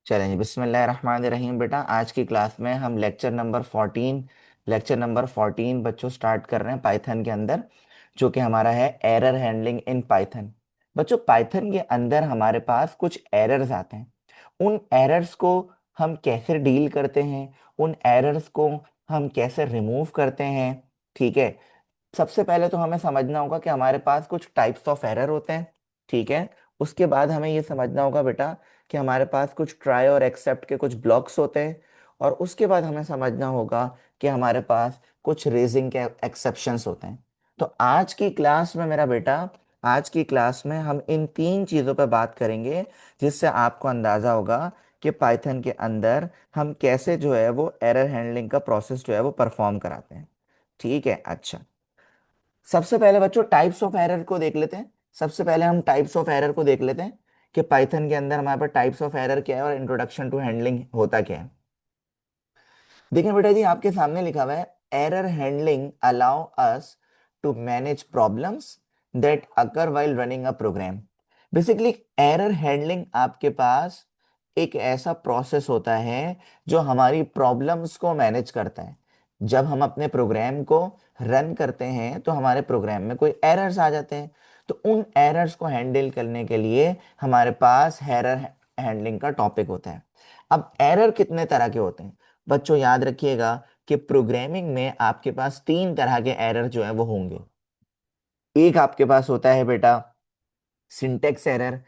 चलेंगे, बिस्मिल्लाहिर्रहमानिर्रहीम। बेटा आज की क्लास में हम लेक्चर नंबर 14 बच्चों स्टार्ट कर रहे हैं पाइथन के अंदर, जो कि हमारा है एरर हैंडलिंग इन पाइथन। बच्चों पाइथन के अंदर हमारे पास कुछ एरर्स आते हैं। उन एरर्स को हम कैसे डील करते हैं, उन एरर्स को हम कैसे रिमूव करते हैं। ठीक है, सबसे पहले तो हमें समझना होगा कि हमारे पास कुछ टाइप्स ऑफ एरर होते हैं। ठीक है, उसके बाद हमें ये समझना होगा बेटा कि हमारे पास कुछ ट्राई और एक्सेप्ट के कुछ ब्लॉक्स होते हैं। और उसके बाद हमें समझना होगा कि हमारे पास कुछ रेजिंग के एक्सेप्शंस होते हैं। तो आज की क्लास में मेरा बेटा, आज की क्लास में हम इन तीन चीज़ों पर बात करेंगे, जिससे आपको अंदाज़ा होगा कि पाइथन के अंदर हम कैसे जो है वो एरर हैंडलिंग का प्रोसेस जो है वो परफॉर्म कराते हैं। ठीक है, अच्छा। सबसे पहले बच्चों टाइप्स ऑफ एरर को देख लेते हैं। सबसे पहले हम टाइप्स ऑफ एरर को देख लेते हैं कि पाइथन के अंदर हमारे पास टाइप्स ऑफ एरर क्या है और इंट्रोडक्शन टू हैंडलिंग होता क्या है। देखिए बेटा जी, आपके सामने लिखा हुआ है error handling allow us to manage problems that occur while running a program. Basically error handling आपके पास एक ऐसा प्रोसेस होता है जो हमारी प्रॉब्लम्स को मैनेज करता है। जब हम अपने प्रोग्राम को रन करते हैं तो हमारे प्रोग्राम में कोई एरर्स आ जाते हैं, तो उन एरर्स को हैंडल करने के लिए हमारे पास एरर हैंडलिंग का टॉपिक होता है। अब एरर कितने तरह के होते हैं बच्चों, याद रखिएगा कि प्रोग्रामिंग में आपके पास तीन तरह के एरर जो है वो होंगे। एक आपके पास होता है बेटा सिंटेक्स एरर,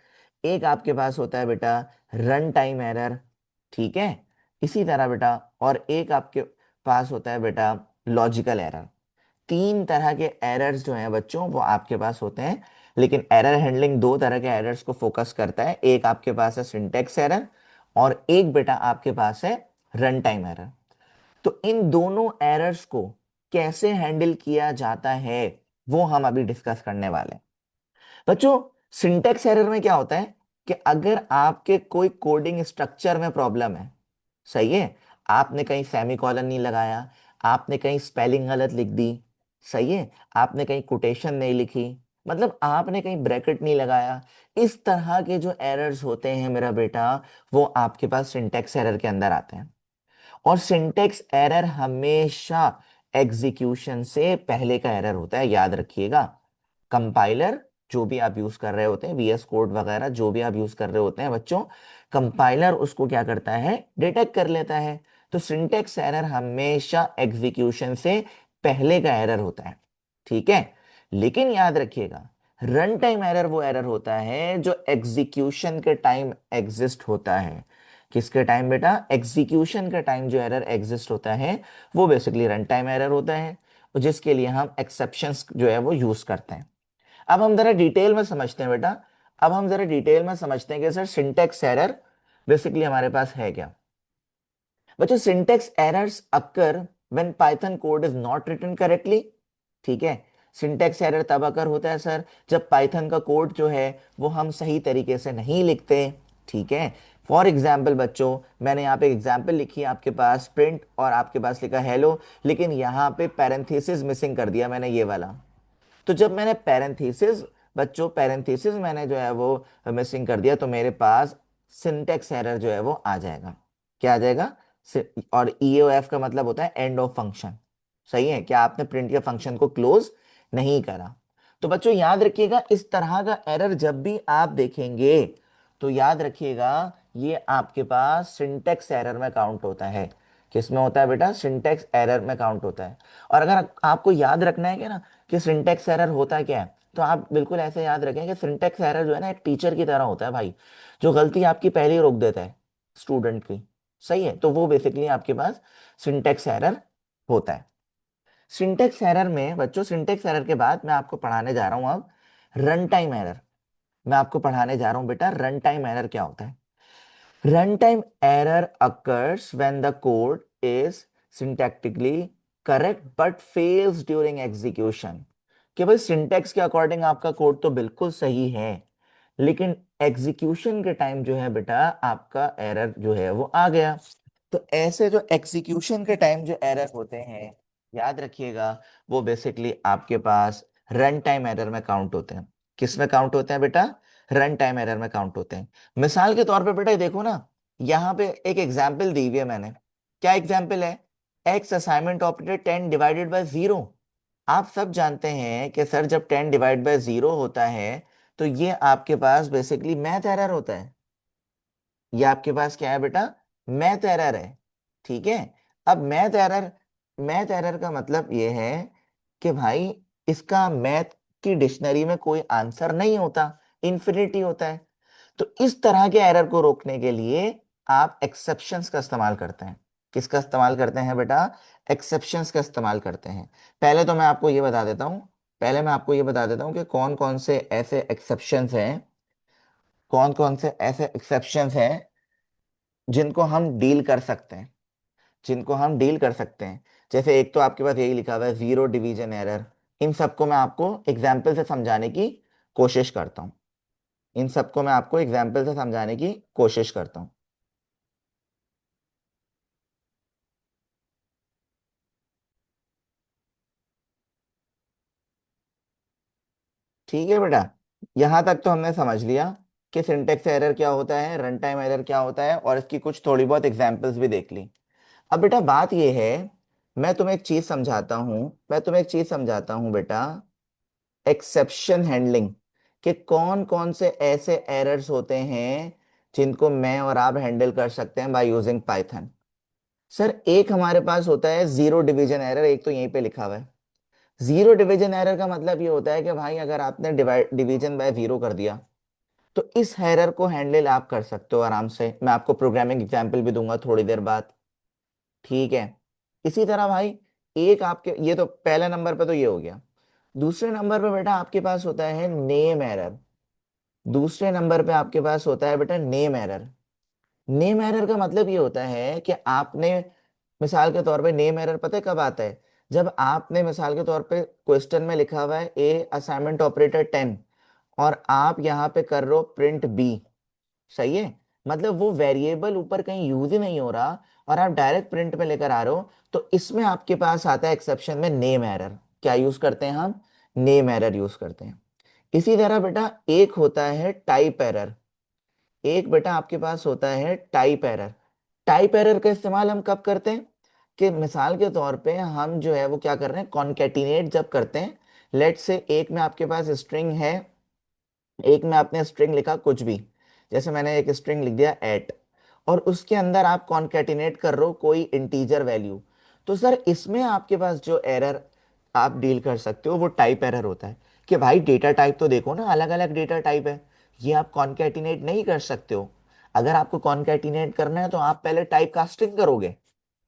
एक आपके पास होता है बेटा रन टाइम एरर। ठीक है, इसी तरह बेटा और एक आपके पास होता है बेटा लॉजिकल एरर। तीन तरह के एरर्स जो हैं बच्चों वो आपके पास होते हैं। लेकिन एरर हैंडलिंग दो तरह के एरर्स को फोकस करता है। एक आपके पास है सिंटेक्स एरर और एक बेटा आपके पास है रन टाइम एरर। तो इन दोनों एरर्स को कैसे हैंडल किया जाता है वो हम अभी डिस्कस करने वाले हैं। बच्चों सिंटेक्स एरर में क्या होता है कि अगर आपके कोई कोडिंग स्ट्रक्चर में प्रॉब्लम है, सही है, आपने कहीं सेमीकोलन नहीं लगाया, आपने कहीं स्पेलिंग गलत लिख दी, सही है, आपने कहीं कोटेशन नहीं लिखी, मतलब आपने कहीं ब्रैकेट नहीं लगाया, इस तरह के जो एरर्स होते हैं मेरा बेटा, वो आपके पास सिंटेक्स एरर के अंदर आते हैं। और सिंटेक्स एरर हमेशा एग्जीक्यूशन से पहले का एरर होता है, याद रखिएगा। कंपाइलर जो भी आप यूज कर रहे होते हैं, वीएस कोड वगैरह जो भी आप यूज कर रहे होते हैं बच्चों, कंपाइलर उसको क्या करता है, डिटेक्ट कर लेता है। तो सिंटेक्स एरर हमेशा एग्जीक्यूशन से पहले का एरर होता है। ठीक है, लेकिन याद रखिएगा रन टाइम एरर वो एरर होता है जो एग्जीक्यूशन के टाइम एग्जिस्ट होता है। किसके टाइम बेटा, एग्जीक्यूशन का टाइम जो एरर एग्जिस्ट होता है वो बेसिकली रन टाइम एरर होता है, और जिसके लिए हम एक्सेप्शंस जो है वो यूज करते हैं। अब हम जरा डिटेल में समझते हैं बेटा, अब हम जरा डिटेल में समझते हैं कि सर सिंटेक्स एरर बेसिकली हमारे पास है क्या। बच्चों syntax errors occur when Python code is not written correctly. ठीक है, सिंटेक्स एरर तब अकर होता है सर जब पाइथन का कोड जो है वो हम सही तरीके से नहीं लिखते। ठीक है, फॉर एग्जाम्पल बच्चों मैंने यहाँ पे एग्जाम्पल लिखी है आपके पास प्रिंट और आपके पास लिखा हेलो, लेकिन यहाँ पे पैरेंथेसिस मिसिंग कर दिया मैंने, ये वाला। तो जब मैंने पैरेंथेसिस, बच्चों पैरेंथेसिस मैंने जो है वो मिसिंग कर दिया, तो मेरे पास सिंटेक्स एरर जो है वो आ जाएगा। क्या आ जाएगा, और ईओएफ का मतलब होता है एंड ऑफ फंक्शन। सही है, क्या आपने प्रिंट के फंक्शन को क्लोज नहीं करा। तो बच्चों याद रखिएगा इस तरह का एरर जब भी आप देखेंगे तो याद रखिएगा ये आपके पास सिंटेक्स एरर में काउंट होता है। किसमें होता है बेटा, सिंटेक्स एरर में काउंट होता है। और अगर आपको याद रखना है कि ना कि सिंटेक्स एरर होता क्या है, तो आप बिल्कुल ऐसे याद रखें कि सिंटेक्स एरर जो है ना एक टीचर की तरह होता है भाई, जो गलती आपकी पहले ही रोक देता है स्टूडेंट की। सही है, तो वो बेसिकली आपके पास सिंटेक्स एरर होता है। सिंटेक्स एरर में बच्चों, सिंटेक्स एरर के बाद मैं आपको पढ़ाने जा रहा हूं अब रन टाइम एरर। मैं आपको पढ़ाने जा रहा हूं बेटा रन टाइम एरर क्या होता है। Runtime error occurs when the code is syntactically correct but fails during execution। कि भाई सिंटेक्स के अकॉर्डिंग आपका कोड तो बिल्कुल सही है, लेकिन एग्जीक्यूशन के टाइम जो है बेटा आपका एरर जो है वो आ गया। तो ऐसे जो एग्जीक्यूशन के टाइम जो एरर होते हैं, याद रखिएगा वो बेसिकली आपके पास रन टाइम एरर में काउंट होते हैं। किस में काउंट होते हैं बेटा, रन टाइम एरर में काउंट होते हैं। मिसाल के तौर पे बेटा ये देखो ना, यहाँ पे एक एग्जाम्पल दी हुई है मैंने। क्या एग्जाम्पल है? X assignment operator 10 divided by 0। आप सब जानते हैं कि सर जब 10 डिवाइड बाय 0 होता है तो ये आपके पास बेसिकली मैथ एरर होता है। ये आपके पास क्या है बेटा? मैथ एरर है। ठीक है। अब मैथ एरर का मतलब ये है कि भाई इसका मैथ की डिक्शनरी में कोई आंसर नहीं होता, इन्फिनिटी होता है। तो इस तरह के एरर को रोकने के लिए आप एक्सेप्शंस का इस्तेमाल करते हैं। किसका इस्तेमाल करते हैं बेटा? एक्सेप्शंस का इस्तेमाल करते हैं। पहले तो मैं आपको ये बता देता हूं पहले मैं आपको ये बता देता हूं कि कौन कौन से ऐसे एक्सेप्शंस हैं, कौन कौन से ऐसे एक्सेप्शंस हैं जिनको हम डील कर सकते हैं, जिनको हम डील कर सकते हैं। जैसे एक तो आपके पास यही लिखा हुआ है, जीरो डिवीजन एरर। इन सबको मैं आपको एग्जाम्पल से समझाने की कोशिश करता हूँ। इन सबको मैं आपको एग्जाम्पल से समझाने की कोशिश करता हूँ। ठीक है बेटा, यहां तक तो हमने समझ लिया कि सिंटेक्स एरर क्या होता है, रन टाइम एरर क्या होता है, और इसकी कुछ थोड़ी बहुत एग्जांपल्स भी देख ली। अब बेटा बात यह है, मैं तुम्हें एक चीज समझाता हूं बेटा, एक्सेप्शन हैंडलिंग, कि कौन कौन से ऐसे एरर्स होते हैं जिनको मैं और आप हैंडल कर सकते हैं बाय यूजिंग पाइथन। सर एक हमारे पास होता है जीरो डिवीजन एरर, एक तो यहीं पे लिखा हुआ है। जीरो डिवीजन एरर का मतलब ये होता है कि भाई अगर आपने डिवीजन बाय 0 कर दिया तो इस एरर को हैंडल आप कर सकते हो आराम से। मैं आपको प्रोग्रामिंग एग्जांपल भी दूंगा थोड़ी देर बाद। ठीक है। इसी तरह भाई, एक आपके ये तो पहले नंबर पे तो ये हो गया। दूसरे नंबर पे बेटा आपके पास होता है नेम एरर। दूसरे नंबर पे आपके पास होता है बेटा नेम एरर। नेम एरर का मतलब ये होता है कि आपने, मिसाल के तौर पे नेम एरर पता है कब आता है? जब आपने मिसाल के तौर पे क्वेश्चन में लिखा हुआ है ए असाइनमेंट ऑपरेटर 10, और आप यहाँ पे कर रहे हो प्रिंट बी। सही है। मतलब वो वेरिएबल ऊपर कहीं यूज ही नहीं हो रहा और आप डायरेक्ट प्रिंट में लेकर आ रहे हो, तो इसमें आपके पास आता है एक्सेप्शन में नेम एरर। क्या यूज करते हैं हम? नेम एरर यूज करते हैं। इसी तरह बेटा एक होता है टाइप एरर। एक बेटा आपके पास होता है टाइप एरर। टाइप एरर का इस्तेमाल हम कब करते हैं? कि मिसाल के तौर पे हम जो है वो क्या कर रहे हैं, कॉन्केटिनेट जब करते हैं। लेट से एक में आपके पास स्ट्रिंग है, एक में आपने स्ट्रिंग लिखा कुछ भी, जैसे मैंने एक स्ट्रिंग लिख दिया एट, और उसके अंदर आप कॉन्केटिनेट कर रहे हो कोई इंटीजर वैल्यू। तो सर इसमें आपके पास जो एरर आप डील कर सकते हो वो टाइप एरर होता है। कि भाई डेटा टाइप तो देखो ना, अलग अलग डेटा टाइप है, ये आप कॉन्केटिनेट नहीं कर सकते हो। अगर आपको कॉन्केटिनेट करना है तो आप पहले टाइप कास्टिंग करोगे।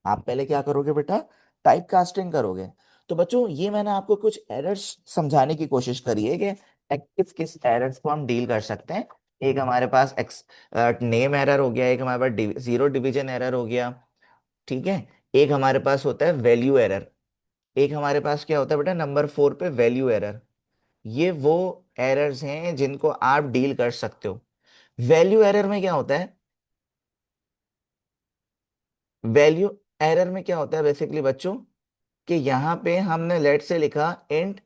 आप पहले क्या करोगे बेटा? टाइप कास्टिंग करोगे। तो बच्चों ये मैंने आपको कुछ एरर्स समझाने की कोशिश करी है कि किस किस एरर्स को हम डील कर सकते हैं। एक हमारे पास एक्स नेम एरर हो गया, एक हमारे पास जीरो डिवीजन एरर हो गया। ठीक है। एक हमारे पास होता है वैल्यू एरर। एक हमारे पास क्या होता है बेटा नंबर 4 पे, वैल्यू एरर। ये वो एरर्स हैं जिनको आप डील कर सकते हो। वैल्यू एरर में क्या होता है? वैल्यू एरर में क्या होता है बेसिकली बच्चों, कि यहां पे हमने लेट से लिखा इंट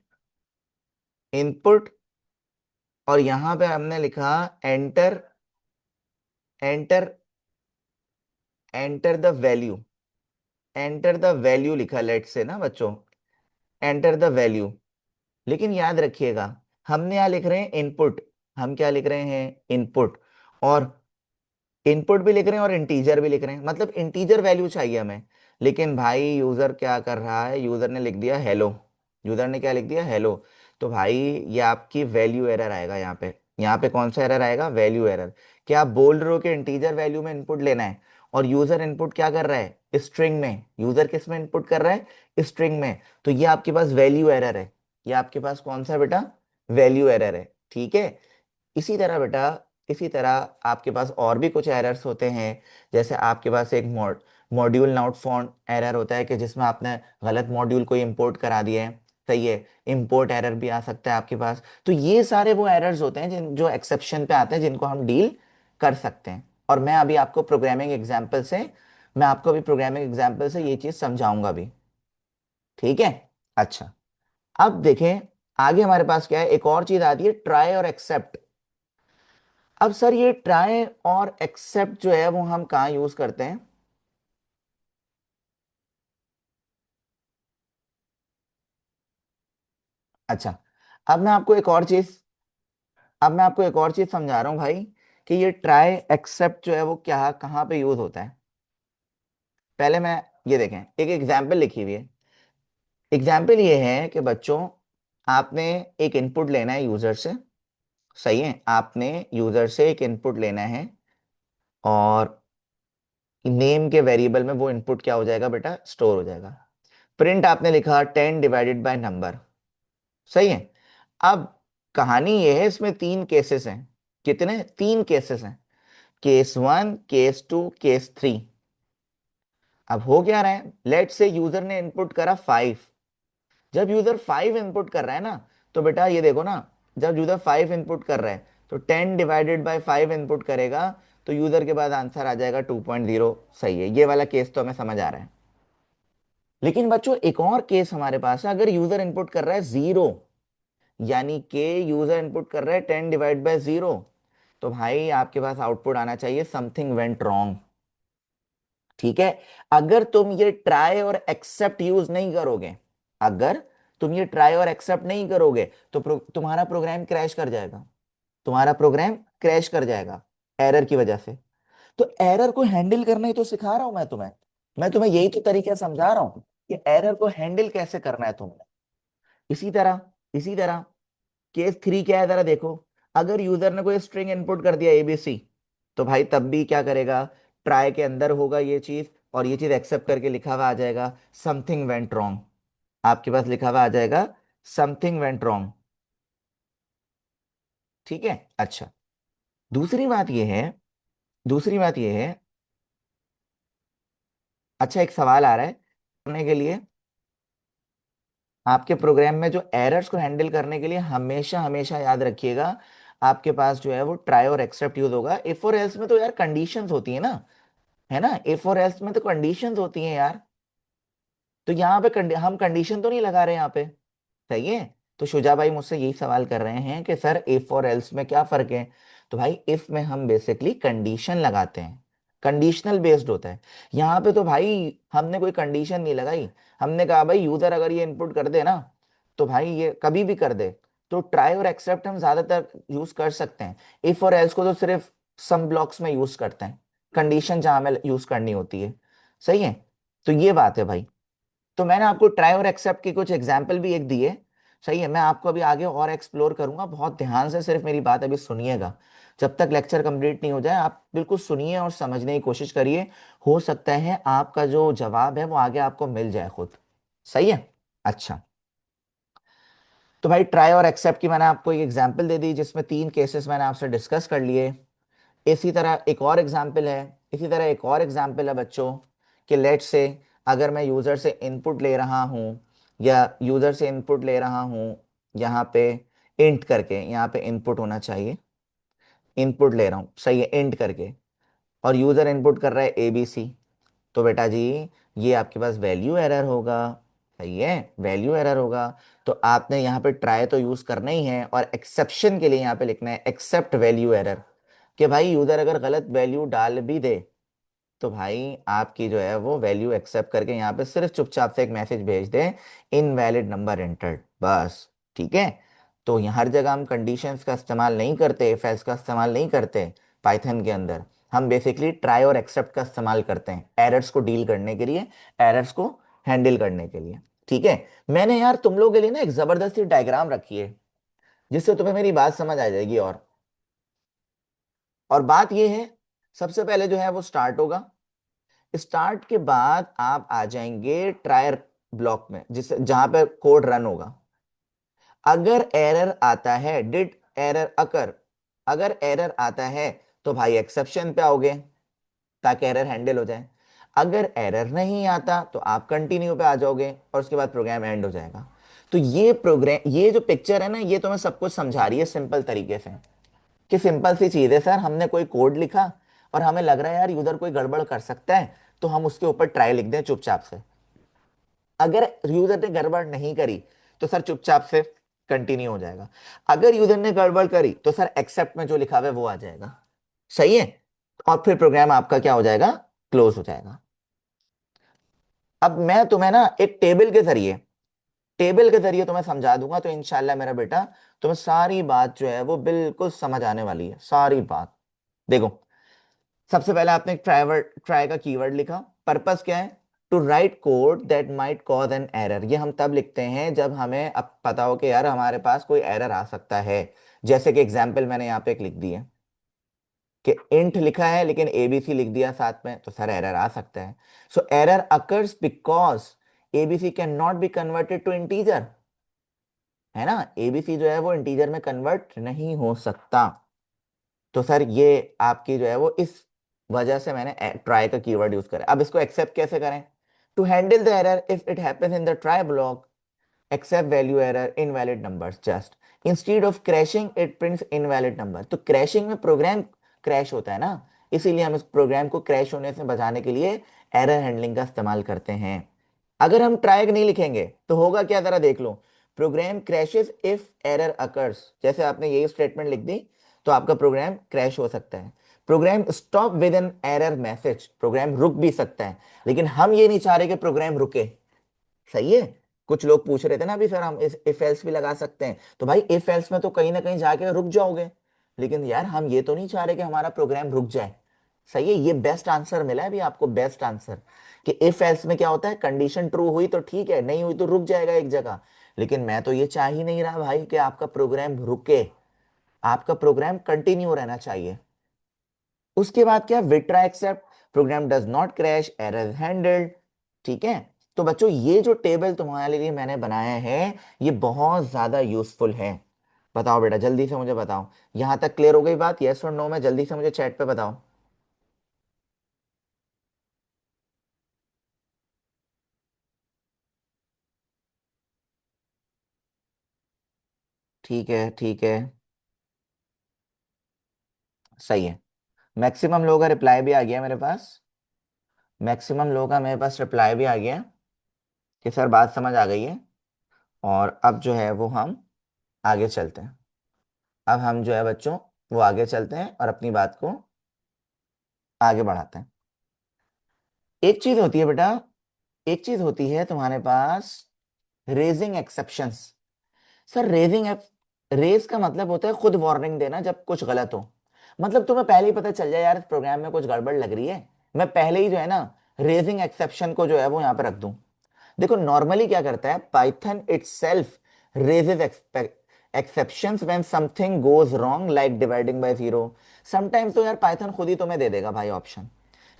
इनपुट, और यहां पे हमने लिखा enter, enter enter the value, enter the value लिखा लेट से ना बच्चों, एंटर द वैल्यू। लेकिन याद रखिएगा, हमने यहां लिख रहे हैं इनपुट, हम क्या लिख रहे हैं? इनपुट। और इनपुट भी लिख रहे हैं और इंटीजर भी लिख रहे हैं, मतलब इंटीजर वैल्यू चाहिए हमें। लेकिन भाई यूजर क्या कर रहा है, यूजर ने लिख दिया हेलो। यूजर ने क्या लिख दिया? हेलो। तो भाई ये आपकी वैल्यू एरर आएगा यहाँ पे। यहाँ पे कौन सा एरर आएगा? Value error. क्या आप बोल रहे हो कि इंटीजर वैल्यू में इनपुट लेना है, और यूजर इनपुट क्या कर रहा है? स्ट्रिंग में। यूजर किस में इनपुट कर रहा है? स्ट्रिंग में। तो ये आपके पास वैल्यू एरर है। ये आपके पास कौन सा बेटा? वैल्यू एरर है। ठीक है। इसी तरह बेटा, इसी तरह आपके पास और भी कुछ एरर्स होते हैं। जैसे आपके पास एक मॉड्यूल नॉट फाउंड एरर होता है, कि जिसमें आपने गलत मॉड्यूल को इंपोर्ट करा दिया है। सही है। इंपोर्ट एरर भी आ सकता है आपके पास। तो ये सारे वो एरर्स होते हैं जो एक्सेप्शन पे आते हैं, जिनको हम डील कर सकते हैं। और मैं आपको अभी प्रोग्रामिंग एग्जाम्पल से ये चीज समझाऊंगा भी। ठीक है। अच्छा, अब देखें आगे हमारे पास क्या है, एक और चीज आती है ट्राई और एक्सेप्ट। अब सर ये ट्राई और एक्सेप्ट जो है वो हम कहाँ यूज करते हैं? अच्छा, अब मैं आपको एक और चीज अब मैं आपको एक और चीज समझा रहा हूँ भाई, कि ये ट्राई एक्सेप्ट जो है वो क्या कहाँ पे यूज होता है। पहले मैं ये देखें, एक एग्जाम्पल लिखी हुई है। एग्जाम्पल ये है कि बच्चों, आपने एक इनपुट लेना है यूजर से। सही है, आपने यूजर से एक इनपुट लेना है, और नेम के वेरिएबल में वो इनपुट क्या हो जाएगा बेटा, स्टोर हो जाएगा। प्रिंट आपने लिखा 10 डिवाइडेड बाय नंबर। सही है। अब कहानी ये है, इसमें तीन केसेस हैं। कितने? तीन केसेस हैं। Case 1, case 2, case 3। अब हो क्या रहा है, लेट से यूजर ने इनपुट करा 5। जब यूजर 5 इनपुट कर रहा है ना, तो बेटा ये देखो ना, जब यूजर 5 इनपुट कर रहा है, तो 10 डिवाइडेड बाय 5 इनपुट करेगा, तो यूजर के बाद आंसर आ जाएगा 2.0। सही है, ये वाला केस तो हमें समझ आ रहा है। लेकिन बच्चों एक और केस हमारे पास है, अगर यूजर इनपुट कर रहा है 0, यानी कि यूजर इनपुट कर रहा है 10 डिवाइड बाय 0, तो भाई आपके पास आउटपुट आना चाहिए समथिंग वेंट रॉन्ग। ठीक है। अगर तुम ये ट्राई और एक्सेप्ट यूज नहीं करोगे, अगर तुम ये ट्राई और एक्सेप्ट नहीं करोगे, तो तुम्हारा प्रोग्राम क्रैश कर जाएगा। तुम्हारा प्रोग्राम क्रैश कर जाएगा एरर की वजह से। तो एरर को हैंडल करना ही तो सिखा रहा हूं मैं तुम्हें यही तो तरीका समझा रहा हूं कि एरर को हैंडल कैसे करना है तुमने। इसी तरह केस 3 क्या है जरा देखो। अगर यूजर ने कोई स्ट्रिंग इनपुट कर दिया ABC, तो भाई तब भी क्या करेगा, ट्राई के अंदर होगा ये चीज, और ये चीज एक्सेप्ट करके लिखा हुआ आ जाएगा समथिंग वेंट रॉन्ग। आपके पास लिखा हुआ आ जाएगा समथिंग वेंट रॉन्ग। ठीक है। अच्छा, दूसरी बात ये है दूसरी बात ये है। अच्छा, एक सवाल आ रहा है करने के लिए, आपके प्रोग्राम में जो एरर्स को हैंडल करने के लिए हमेशा हमेशा याद रखिएगा, आपके पास जो है वो ट्राई और एक्सेप्ट यूज होगा। इफ और एल्स में तो यार कंडीशंस होती है ना, है ना, इफ और एल्स में तो कंडीशंस होती हैं यार। तो यहाँ पे हम कंडीशन तो नहीं लगा रहे यहाँ पे। सही है। तो शुजा भाई मुझसे यही सवाल कर रहे हैं कि सर इफ और एल्स में क्या फर्क है। तो भाई इफ में हम बेसिकली कंडीशन लगाते हैं, कंडीशनल बेस्ड होता है। यहाँ पे तो भाई हमने कोई कंडीशन नहीं लगाई। हमने कहा भाई यूजर अगर ये इनपुट कर दे ना, तो भाई ये कभी भी कर दे, तो ट्राई और एक्सेप्ट हम ज्यादातर यूज कर सकते हैं। इफ और एल्स को तो सिर्फ सम ब्लॉक्स में यूज करते हैं, कंडीशन जहां हमें यूज करनी होती है। सही है। तो ये बात है भाई। तो मैंने आपको ट्राई और एक्सेप्ट की कुछ एग्जाम्पल भी एक दिए। सही है, मैं आपको अभी आगे और एक्सप्लोर करूंगा, बहुत ध्यान से सिर्फ मेरी बात अभी सुनिएगा। जब तक लेक्चर कंप्लीट नहीं हो जाए आप बिल्कुल सुनिए और समझने की कोशिश करिए। हो सकता है आपका जो जवाब है वो आगे आपको मिल जाए खुद। सही है। अच्छा, तो भाई ट्राई और एक्सेप्ट की मैंने आपको एक एग्जाम्पल दे दी, जिसमें तीन केसेस मैंने आपसे डिस्कस कर लिए। इसी तरह एक और एग्जाम्पल है बच्चों, कि लेट से अगर मैं यूज़र से इनपुट ले रहा हूँ, या यूज़र से इनपुट ले रहा हूँ, यहाँ पे इंट करके, यहाँ पे इनपुट होना चाहिए, इनपुट ले रहा हूँ, सही है, इंट करके, और यूज़र इनपुट कर रहा है ABC। तो बेटा जी ये आपके पास वैल्यू एरर होगा। सही है, वैल्यू एरर होगा। तो आपने यहाँ पे ट्राई तो यूज करना ही है, और एक्सेप्शन के लिए यहाँ पे लिखना है एक्सेप्ट वैल्यू एरर, कि भाई यूजर अगर गलत वैल्यू डाल भी दे, तो भाई आपकी जो है वो वैल्यू एक्सेप्ट करके यहाँ पे सिर्फ चुपचाप से एक मैसेज भेज दे, इनवैलिड नंबर एंटर्ड, बस। ठीक है। तो यहाँ हर जगह हम कंडीशंस का इस्तेमाल नहीं करते, इफ एल्स का इस्तेमाल नहीं करते पाइथन के अंदर। हम बेसिकली ट्राई और एक्सेप्ट का इस्तेमाल करते हैं एरर्स को डील करने के लिए, एरर्स को हैंडल करने के लिए। ठीक है। मैंने यार तुम लोगों के लिए ना एक जबरदस्ती डायग्राम रखी है, जिससे तुम्हें मेरी बात समझ आ जाएगी। और बात यह है, सबसे पहले जो है वो स्टार्ट होगा। स्टार्ट के बाद आप आ जाएंगे ट्रायर ब्लॉक में, जिस जहां पे कोड रन होगा। अगर एरर आता है, डिड एरर अकर, अगर एरर आता है, तो भाई एक्सेप्शन पे आओगे, ताकि एरर हैंडल हो जाए। अगर एरर नहीं आता तो आप कंटिन्यू पे आ जाओगे, और उसके बाद प्रोग्राम एंड हो जाएगा। तो ये जो पिक्चर है ना, ये तुम्हें सब कुछ समझा रही है सिंपल तरीके से, कि सिंपल सी चीज है सर, हमने कोई कोड लिखा और हमें लग रहा है यार यूजर कोई गड़बड़ कर सकता है, तो हम उसके ऊपर ट्राई लिख दें चुपचाप से। अगर यूजर ने गड़बड़ नहीं करी, तो सर चुपचाप से कंटिन्यू हो जाएगा। अगर यूजर ने गड़बड़ करी तो सर एक्सेप्ट में जो लिखा हुआ है वो आ जाएगा। सही है। और फिर प्रोग्राम आपका क्या हो जाएगा, क्लोज हो जाएगा। अब मैं तुम्हें ना एक टेबल के जरिए तुम्हें समझा दूंगा, तो इंशाल्लाह मेरा बेटा तुम्हें सारी बात जो है वो बिल्कुल समझ आने वाली है, सारी बात। देखो, सबसे पहले आपने एक ट्राई का कीवर्ड लिखा। पर्पस क्या है, to write code that might cause an error. ये हम तब लिखते हैं जब हमें अब पता हो कि यार हमारे पास कोई एरर आ सकता है। जैसे कि एग्जाम्पल मैंने यहाँ पे एक लिख दी है कि इंट लिखा है लेकिन एबीसी लिख दिया साथ में, तो सर एरर आ सकता है। So error occurs because ABC can not be converted to integer, है ना, एबीसी जो है वो इंटीजर में कन्वर्ट नहीं हो सकता। तो सर ये आपकी जो है वो इस वजह से मैंने ट्राई का कीवर्ड यूज करा। अब इसको एक्सेप्ट कैसे करें, to handle the error if it happens in the try block, except value error invalid numbers just instead of crashing it prints invalid number. तो क्रैशिंग में प्रोग्राम क्रैश होता है ना, इसीलिए हम इस प्रोग्राम को क्रैश होने से बचाने के लिए एरर हैंडलिंग का इस्तेमाल करते हैं। अगर हम ट्राई नहीं लिखेंगे तो होगा क्या, जरा देख लो। Program crashes if error occurs, जैसे आपने यही स्टेटमेंट लिख दी तो आपका प्रोग्राम क्रैश हो सकता है। Program stop with an error message, program रुक भी सकता है, लेकिन हम ये नहीं चाह रहे कि प्रोग्राम रुके। सही है। कुछ लोग पूछ रहे थे ना अभी सर हम इस इफ एल्स भी लगा सकते हैं, तो भाई इफ एल्स में तो कहीं ना कहीं जाके रुक जाओगे, लेकिन यार हम ये तो नहीं चाह रहे कि हमारा प्रोग्राम रुक जाए। सही है, ये बेस्ट आंसर मिला है अभी आपको, बेस्ट आंसर। कि इफ एल्स में क्या होता है, कंडीशन ट्रू हुई तो ठीक है, नहीं हुई तो रुक जाएगा एक जगह। लेकिन मैं तो ये चाह ही नहीं रहा भाई कि आपका प्रोग्राम रुके, आपका प्रोग्राम कंटिन्यू रहना चाहिए। उसके बाद क्या, विट्रा except, program does not crash, error handled. ठीक है। तो बच्चों ये जो टेबल तुम्हारे लिए मैंने बनाया है ये बहुत ज्यादा यूजफुल है। बताओ बेटा जल्दी से मुझे बताओ, यहां तक क्लियर हो गई बात, यस और नो में जल्दी से मुझे चैट पे बताओ। ठीक है, ठीक है, सही है। मैक्सिमम लोगों का रिप्लाई भी आ गया मेरे पास, मैक्सिमम लोगों का मेरे पास रिप्लाई भी आ गया कि सर बात समझ आ गई है। और अब जो है वो हम आगे चलते हैं। अब हम जो है बच्चों वो आगे चलते हैं और अपनी बात को आगे बढ़ाते हैं। एक चीज होती है बेटा, एक चीज होती है तुम्हारे पास, रेजिंग एक्सेप्शंस। सर रेज का मतलब होता है खुद वार्निंग देना जब कुछ गलत हो। मतलब तुम्हें पहले ही पता चल जाए यार इस प्रोग्राम में कुछ गड़बड़ लग रही है, मैं पहले ही जो है ना रेजिंग एक्सेप्शन को जो है वो यहां पर रख दूं। देखो नॉर्मली क्या करता है, Python itself raises exceptions when something goes wrong like dividing by zero. Sometimes तो यार पाइथन खुद ही तुम्हें दे देगा भाई ऑप्शन,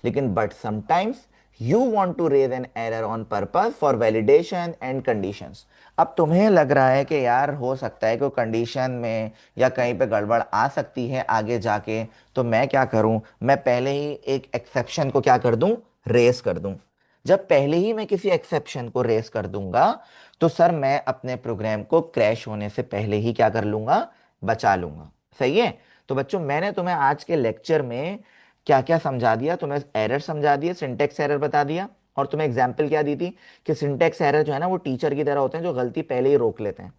लेकिन but sometimes you want to raise an error on purpose for validation and conditions. अब तुम्हें लग रहा है कि यार हो सकता है कि कंडीशन में या कहीं पे गड़बड़ आ सकती है आगे जाके, तो मैं क्या करूं, मैं पहले ही एक एक्सेप्शन को क्या कर दूं, रेस कर दूं। जब पहले ही मैं किसी एक्सेप्शन को रेस कर दूंगा तो सर मैं अपने प्रोग्राम को क्रैश होने से पहले ही क्या कर लूंगा, बचा लूंगा। सही है। तो बच्चों मैंने तुम्हें आज के लेक्चर में क्या क्या समझा दिया, तुम्हें एरर समझा दिया, सिंटेक्स एरर बता दिया, और तुम्हें एग्जाम्पल क्या दी थी कि सिंटेक्स एरर जो है ना वो टीचर की तरह होते हैं जो गलती पहले ही रोक लेते हैं।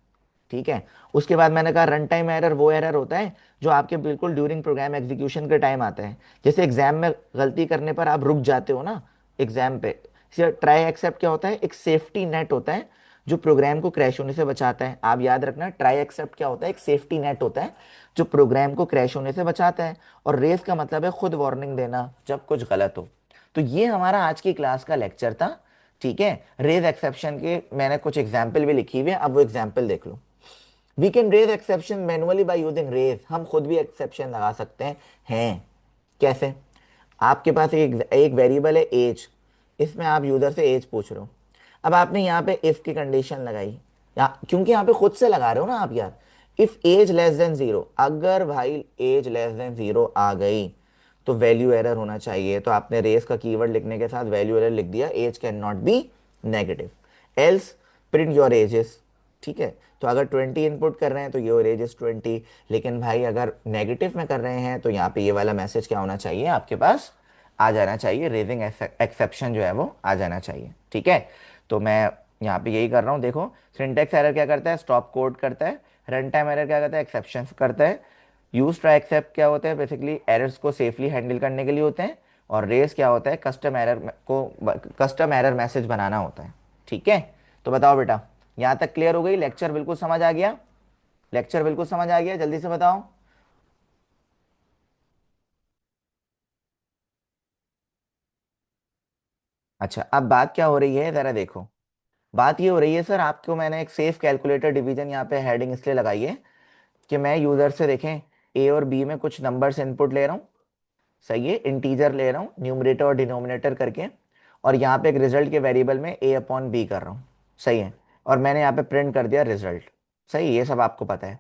ठीक है। उसके बाद मैंने कहा रन टाइम एरर वो एरर होता है जो आपके बिल्कुल ड्यूरिंग प्रोग्राम एग्जीक्यूशन के टाइम आता है, जैसे एग्जाम में गलती करने पर आप रुक जाते हो ना एग्जाम पे। ट्राई एक्सेप्ट क्या होता है, एक सेफ्टी नेट होता है जो प्रोग्राम को क्रैश होने से बचाता है। आप याद रखना ट्राई एक्सेप्ट क्या होता है, एक सेफ्टी नेट होता है जो प्रोग्राम को क्रैश होने से बचाता है। और रेस का मतलब है खुद वार्निंग देना जब कुछ गलत हो। तो ये हमारा आज की क्लास का लेक्चर था। ठीक है। रेज एक्सेप्शन के मैंने कुछ एग्जाम्पल भी लिखी हुई है, अब वो एग्जाम्पल देख लो। We can raise exception manually by using raise, हम खुद भी एक्सेप्शन लगा सकते हैं। कैसे, आपके पास एक वेरिएबल है एज, इसमें आप यूजर से एज पूछ रहे हो। अब आपने यहाँ पे इफ की कंडीशन लगाई, या क्योंकि यहाँ पे खुद से लगा रहे हो ना आप यार, if age less than zero, अगर भाई एज लेस देन जीरो आ गई तो वैल्यू एरर होना चाहिए। तो आपने रेस का कीवर्ड लिखने के साथ वैल्यू एरर लिख दिया, age can not be negative, else print your ages. ठीक है। तो अगर 20 इनपुट कर रहे हैं तो योर एज इज 20, लेकिन भाई अगर नेगेटिव में कर रहे हैं तो यहाँ पे ये वाला मैसेज क्या होना चाहिए, आपके पास आ जाना चाहिए, रेजिंग एक्सेप्शन जो है वो आ जाना चाहिए। ठीक है। तो मैं यहाँ पे यही कर रहा हूँ देखो। सिंटेक्स एरर क्या करता है, स्टॉप कोड करता है। रन टाइम एरर क्या करता है, एक्सेप्शन करता है। यूज ट्राई एक्सेप्ट क्या होता है, बेसिकली एरर्स को सेफली हैंडल करने के लिए होते हैं। और रेस क्या होता है, कस्टम एरर मैसेज बनाना होता है। ठीक है, तो बताओ बेटा, यहाँ तक क्लियर हो गई, लेक्चर बिल्कुल समझ आ गया? लेक्चर बिल्कुल समझ आ गया, जल्दी से बताओ। अच्छा, अब बात क्या हो रही है जरा देखो। बात ये हो रही है सर, आपको मैंने एक सेफ कैलकुलेटर डिवीजन यहाँ पे हेडिंग इसलिए लगाई है कि मैं यूजर से देखें ए और बी में कुछ नंबर्स इनपुट ले रहा हूँ। सही है, इंटीजर ले रहा हूँ न्यूमरेटर और डिनोमिनेटर करके। और यहाँ पे एक रिजल्ट के वेरिएबल में ए अपॉन बी कर रहा हूँ। सही है, और मैंने यहाँ पे प्रिंट कर दिया रिजल्ट। सही है, ये सब आपको पता है।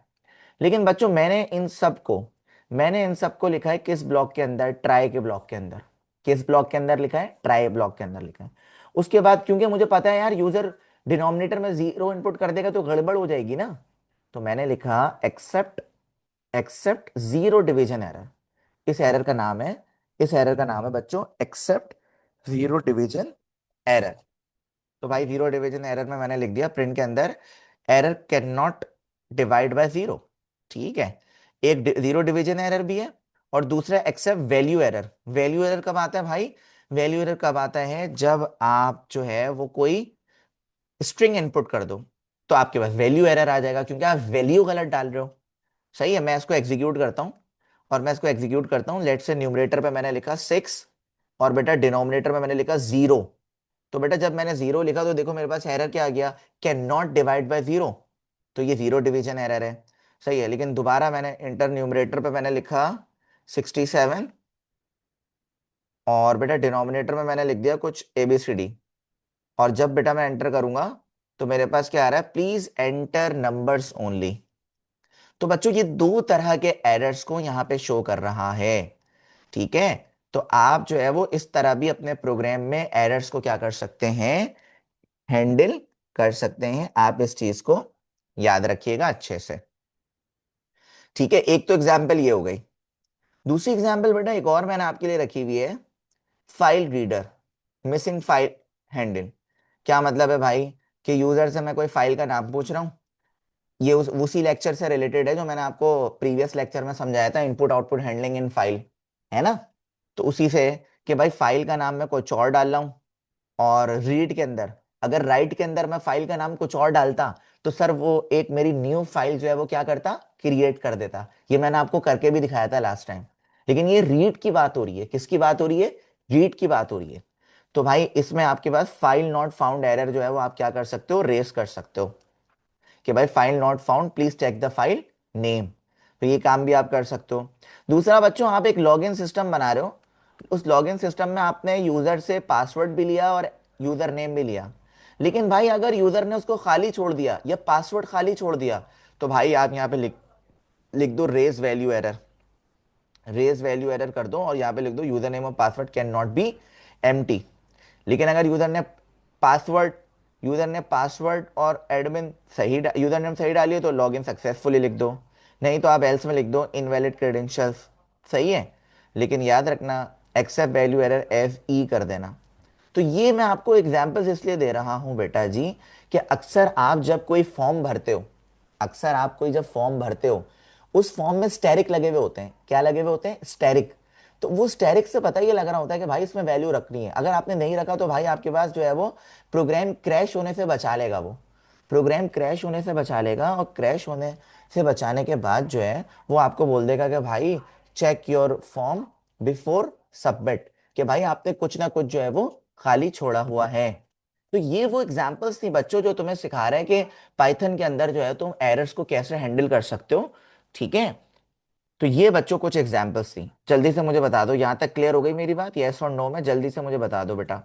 लेकिन बच्चों मैंने इन सबको लिखा है किस ब्लॉक के अंदर, ट्राई के ब्लॉक के अंदर। किस ब्लॉक के अंदर लिखा है, ट्राई ब्लॉक के अंदर लिखा है। उसके बाद क्योंकि मुझे पता है यार यूजर डिनोमिनेटर में जीरो इनपुट कर देगा तो गड़बड़ हो जाएगी ना, तो मैंने लिखा except except zero division error. इस एरर का नाम है इस एरर का नाम है बच्चों एक्सेप्ट जीरो डिवीजन एरर। तो भाई जीरो डिवीजन एरर में मैंने लिख दिया प्रिंट के अंदर, error can not divide by zero. ठीक है, एक जीरो डिवीजन एरर भी है। और दूसरा except value error. Value error कब आता है भाई, वैल्यू एरर कब आता है, जब आप जो है वो कोई स्ट्रिंग इनपुट कर दो तो आपके पास वैल्यू एरर आ जाएगा, क्योंकि आप वैल्यू गलत डाल रहे हो। सही है, मैं इसको एग्जीक्यूट करता हूँ। और मैं इसको एग्जीक्यूट करता हूँ, लेट से न्यूमरेटर पे मैंने लिखा 6 और बेटा डिनोमिनेटर में मैंने लिखा 0। तो बेटा जब मैंने 0 लिखा तो देखो मेरे पास एरर क्या आ गया, कैन नॉट डिवाइड बाय 0। तो ये जीरो डिवीजन एरर है। सही है, लेकिन दोबारा मैंने इंटर न्यूमरेटर पे मैंने लिखा 67 और बेटा डिनोमिनेटर में मैंने लिख दिया कुछ ABCD। और जब बेटा मैं एंटर करूंगा तो मेरे पास क्या आ रहा है, प्लीज एंटर नंबर्स ओनली। तो बच्चों ये दो तरह के एरर्स को यहाँ पे शो कर रहा है। ठीक है, तो आप जो है वो इस तरह भी अपने प्रोग्राम में एरर्स को क्या कर सकते हैं, हैंडल कर सकते हैं। आप इस चीज को याद रखिएगा अच्छे से। ठीक है, एक तो एग्जाम्पल ये हो गई। दूसरी एग्जाम्पल बेटा एक और मैंने आपके लिए रखी हुई है, file reader missing file handle. क्या मतलब है भाई, कि यूजर से मैं कोई फाइल का नाम पूछ रहा हूँ। ये उसी लेक्चर से रिलेटेड है जो मैंने आपको प्रीवियस लेक्चर में समझाया था, input output handling in file, है ना। तो उसी से, कि भाई फाइल का नाम मैं कुछ और डाल रहा हूँ, और रीड के अंदर, अगर राइट के अंदर मैं फाइल का नाम कुछ और डालता तो सर वो एक मेरी न्यू फाइल जो है वो क्या करता, क्रिएट कर देता। ये मैंने आपको करके भी दिखाया था लास्ट टाइम। लेकिन ये रीड की बात हो रही है, किसकी बात हो रही है, रीड की बात हो रही है। तो भाई इसमें आपके पास फाइल नॉट फाउंड एरर जो है वो आप क्या कर सकते हो, रेस कर सकते हो, कि भाई file not found please check the file name. तो ये काम भी आप कर सकते हो। दूसरा बच्चों, आप एक लॉगिन सिस्टम बना रहे हो, उस लॉगिन सिस्टम में आपने यूजर से पासवर्ड भी लिया और यूजर नेम भी लिया। लेकिन भाई अगर यूजर ने उसको खाली छोड़ दिया या पासवर्ड खाली छोड़ दिया, तो भाई आप यहाँ पे लिख लिख दो raise value error. Raise value error कर दो और यहाँ पे लिख दो यूजर नेम और password can not be empty. लेकिन अगर पासवर्ड यूजर ने पासवर्ड और एडमिन सही यूजर नेम सही डाली है तो लॉगिन सक्सेसफुली लिख दो। नहीं तो आप एल्स में लिख दो इनवैलिड क्रेडेंशियल्स। सही है, लेकिन याद रखना एक्सेप्ट वैल्यू एरर एज ई कर देना। तो ये मैं आपको एग्जाम्पल्स इसलिए दे रहा हूं बेटा जी, कि अक्सर आप जब कोई फॉर्म भरते हो, अक्सर आप कोई जब फॉर्म भरते हो, उस फॉर्म में स्टेरिक लगे हुए होते हैं। क्या लगे हुए होते हैं, स्टेरिक। तो वो स्टेरिक से पता ये लग रहा होता है कि भाई इसमें वैल्यू रखनी है। अगर आपने नहीं रखा तो भाई आपके पास जो है वो प्रोग्राम क्रैश होने से बचा लेगा। वो प्रोग्राम क्रैश होने से बचा लेगा, और क्रैश होने से बचाने के बाद जो है वो आपको बोल देगा कि भाई check your form before submit, कि भाई आपने कुछ ना कुछ जो है वो खाली छोड़ा हुआ है। तो ये वो एग्जांपल्स थी बच्चों जो तुम्हें सिखा रहे हैं कि पाइथन के अंदर जो है तुम एरर्स को कैसे हैंडल कर सकते हो। ठीक है, तो ये बच्चों कुछ एग्जांपल्स थी। जल्दी से मुझे बता दो, यहां तक क्लियर हो गई मेरी बात, यस और नो में जल्दी से मुझे बता दो बेटा।